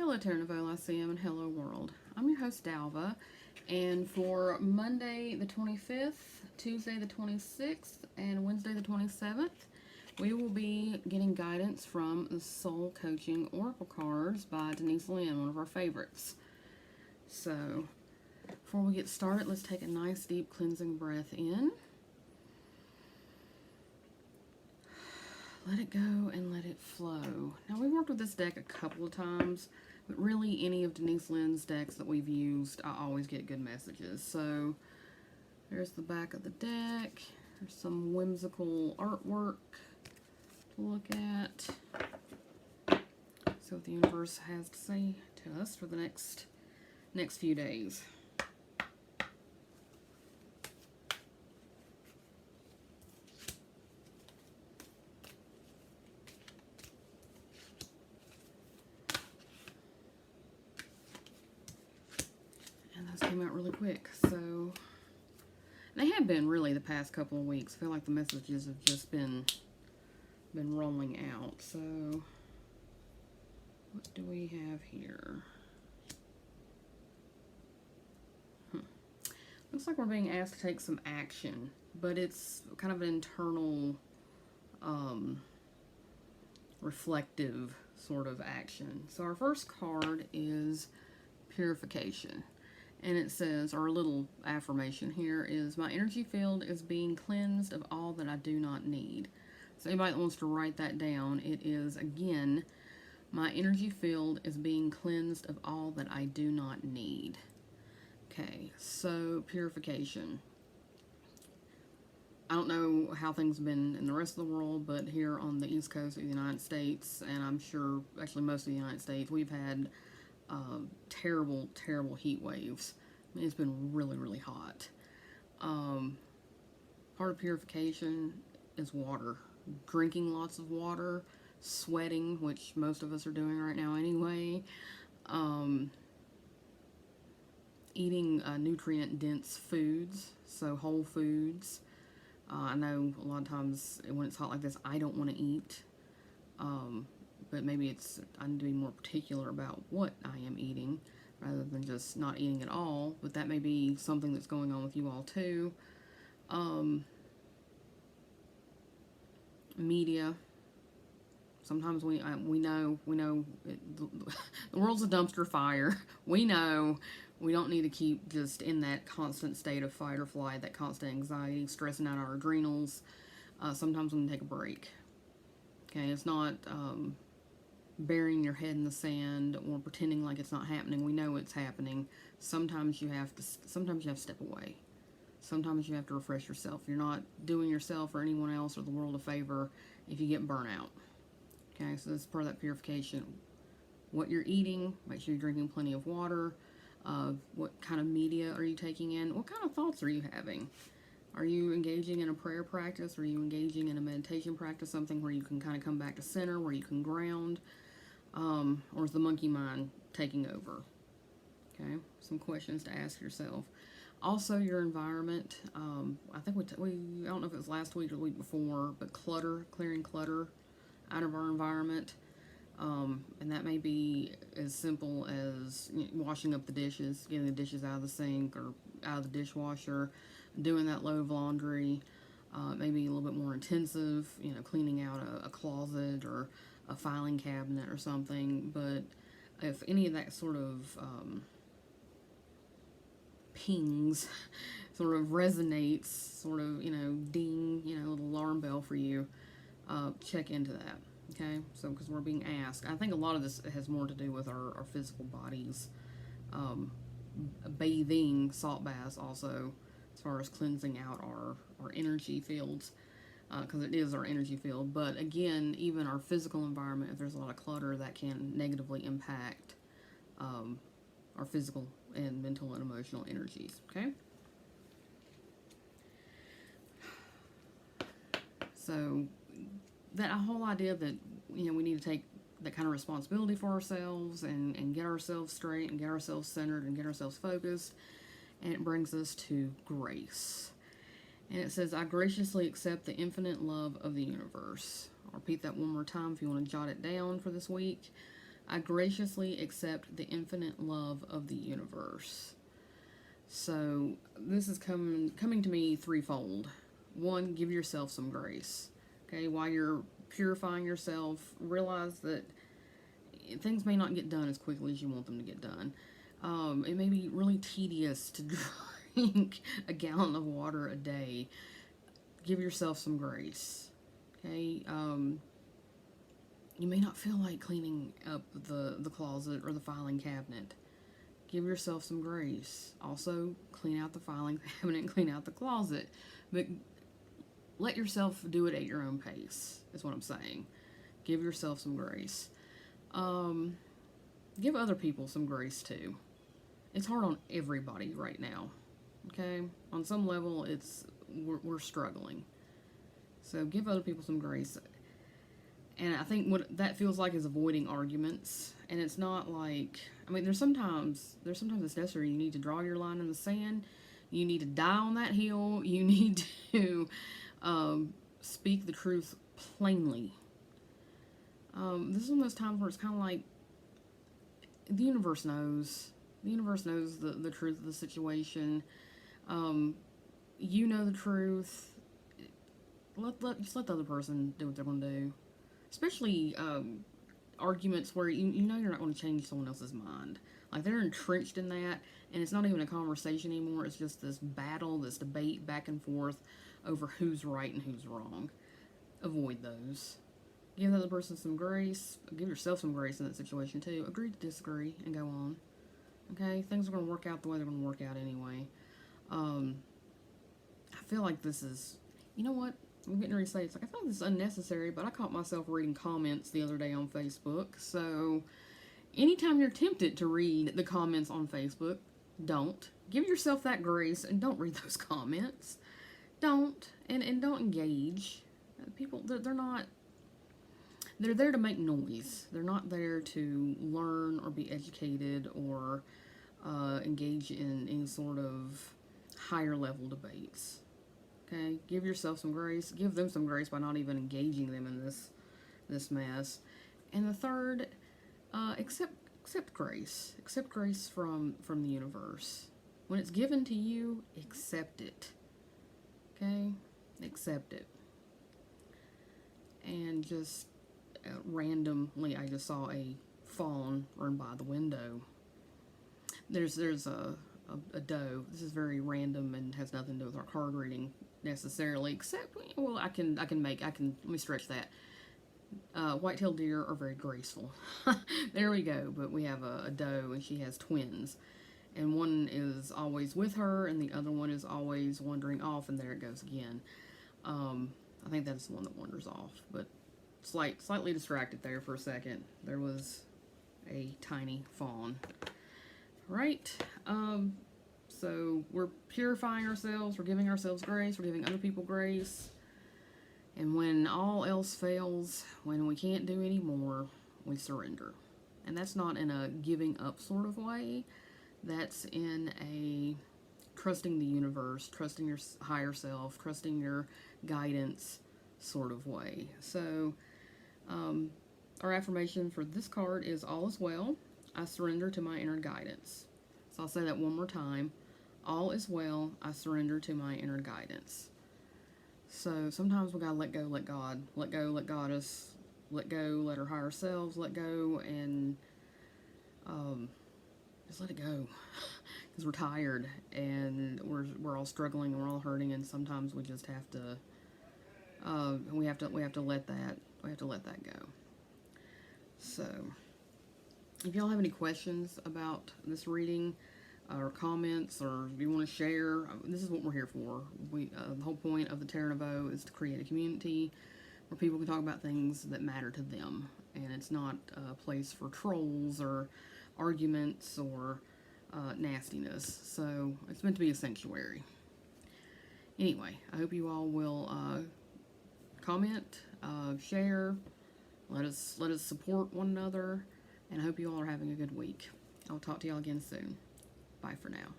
Hello, Terranaville ICM and hello, world. I'm your host, Dalva, and for Monday the 25th, Tuesday the 26th, and Wednesday the 27th, we will be getting guidance from the Soul Coaching Oracle cards by Denise Lynn, one of our favorites. So, before we get started, let's take a nice deep cleansing breath in. Let it go and let it flow. Now, we worked with this deck a couple of times, but really any of Denise Lynn's decks that we've used, I always get good messages. So, there's the back of the deck. There's some whimsical artwork to look at. See what the universe has to say to us for the next few days. Came out really quick, so they have been really the past couple of weeks. I feel like the messages have just been rolling out. So what do we have here? Looks like we're being asked to take some action, but it's kind of an internal reflective sort of action. So our first card is purification. And it says, our little affirmation here is, my energy field is being cleansed of all that I do not need. So anybody that wants to write that down, it is, again, my energy field is being cleansed of all that I do not need. Okay, so purification. I don't know how things have been in the rest of the world, but here on the East Coast of the United States, and I'm sure actually most of the United States, we've had terrible, terrible heat waves. I mean, it's been really, really hot. Part of purification is water. Drinking lots of water, sweating, which most of us are doing right now anyway. Eating nutrient-dense foods, so whole foods. I know a lot of times when it's hot like this, I don't want to eat. But maybe I need to be more particular about what I am eating rather than just not eating at all. But that may be something that's going on with you all too. Media. Sometimes we know the world's a dumpster fire. We know we don't need to keep just in that constant state of fight or flight, that constant anxiety, stressing out our adrenals. Sometimes we need to take a break. Okay, it's not burying your head in the sand or pretending like it's not happening. We know it's happening. Sometimes you have to step away. Sometimes you have to refresh yourself. You're not doing yourself or anyone else or the world a favor if you get burnout. Okay, so this is part of that purification. What you're eating, make sure you're drinking plenty of water. What kind of media are you taking in? What kind of thoughts are you having? Are you engaging in a prayer practice? Are you engaging in a meditation practice, something where you can kind of come back to center, where you can ground? Or is the monkey mind taking over? Okay, some questions to ask yourself. Also, your environment. I think I don't know if it was last week or the week before, but clearing clutter out of our environment. And that may be as simple as washing up the dishes, getting the dishes out of the sink or out of the dishwasher, doing that load of laundry. Maybe a little bit more intensive, cleaning out a closet or a filing cabinet or something. But if any of that sort of pings, sort of resonates, sort of, ding, little alarm bell for you, check into that. Okay, so because we're being asked, I think a lot of this has more to do with our physical bodies. Bathing, salt baths also, as far as cleansing out our energy fields, because it is our energy field. But again, even our physical environment, if there's a lot of clutter, that can negatively impact our physical and mental and emotional energies. Okay, so that whole idea that we need to take that kind of responsibility for ourselves and get ourselves straight and get ourselves centered and get ourselves focused, and it brings us to grace. And it says, I graciously accept the infinite love of the universe. I'll repeat that one more time if you want to jot it down for this week. I graciously accept the infinite love of the universe. So this is coming to me threefold. One, give yourself some grace. Okay, while you're purifying yourself, realize that things may not get done as quickly as you want them to get done. It may be really tedious to drink a gallon of water a day. Give yourself some grace. Okay, you may not feel like cleaning up the closet or the filing cabinet. Give yourself some grace. Also, clean out the filing cabinet and clean out the closet. But let yourself do it at your own pace, is what I'm saying. Give yourself some grace. Give other people some grace too. It's hard on everybody right now. Okay? On some level, we're struggling. So give other people some grace. And I think what that feels like is avoiding arguments. And it's not like, I mean, there's sometimes it's necessary. You need to draw your line in the sand. You need to die on that hill. You need to speak the truth plainly. This is one of those times where it's kind of like the universe knows. The universe knows the truth of the situation. You know the truth. Just let the other person do what they're going to do. Especially arguments where you know you're not going to change someone else's mind. Like they're entrenched in that, and it's not even a conversation anymore. It's just this battle, this debate back and forth over who's right and who's wrong. Avoid those. Give the other person some grace. Give yourself some grace in that situation too. Agree to disagree and go on. Okay, things are going to work out the way they're going to work out anyway. I feel like this is, you know what? I'm getting ready to say, it's like, I thought this is unnecessary, but I caught myself reading comments the other day on Facebook. So, anytime you're tempted to read the comments on Facebook, don't. Give yourself that grace and don't read those comments. Don't. And don't engage. People, they're not, they're there to make noise. They're not there to learn or be educated or engage in any sort of higher level debates. Okay, give yourself some grace. Give them some grace by not even engaging them in this mess. And the third, accept grace. Accept grace from the universe. When it's given to you, accept it. Okay, accept it. And just randomly, I just saw a fawn run by the window. There's a doe. This is very random and has nothing to do with our card reading necessarily, except, well, let me stretch that. White-tailed deer are very graceful. There we go. But we have a doe, and she has twins. And one is always with her, and the other one is always wandering off, and there it goes again. I think that's the one that wanders off. But slightly distracted there for a second. There was a tiny fawn. Right? So we're purifying ourselves, we're giving ourselves grace, we're giving other people grace. And when all else fails, when we can't do any more, we surrender. And that's not in a giving up sort of way. That's in a trusting the universe, trusting your higher self, trusting your guidance sort of way. So our affirmation for this card is all is well. I surrender to my inner guidance. So I'll say that one more time. All is well. I surrender to my inner guidance. So sometimes we gotta let go, let God. Let go, let Goddess. Let go, let our higher selves. Let go and just let it go. Because we're tired and we're all struggling and we're all hurting, and sometimes we just have to we have to let that go. So if y'all have any questions about this reading or comments, or if you want to share, this is what we're here for. The whole point of the Tarot Nouveau is to create a community where people can talk about things that matter to them, and it's not a place for trolls or arguments or nastiness. So it's meant to be a sanctuary. Anyway, I hope you all will comment, share, let us support one another, and I hope you all are having a good week. I'll talk to y'all again soon. Bye for now.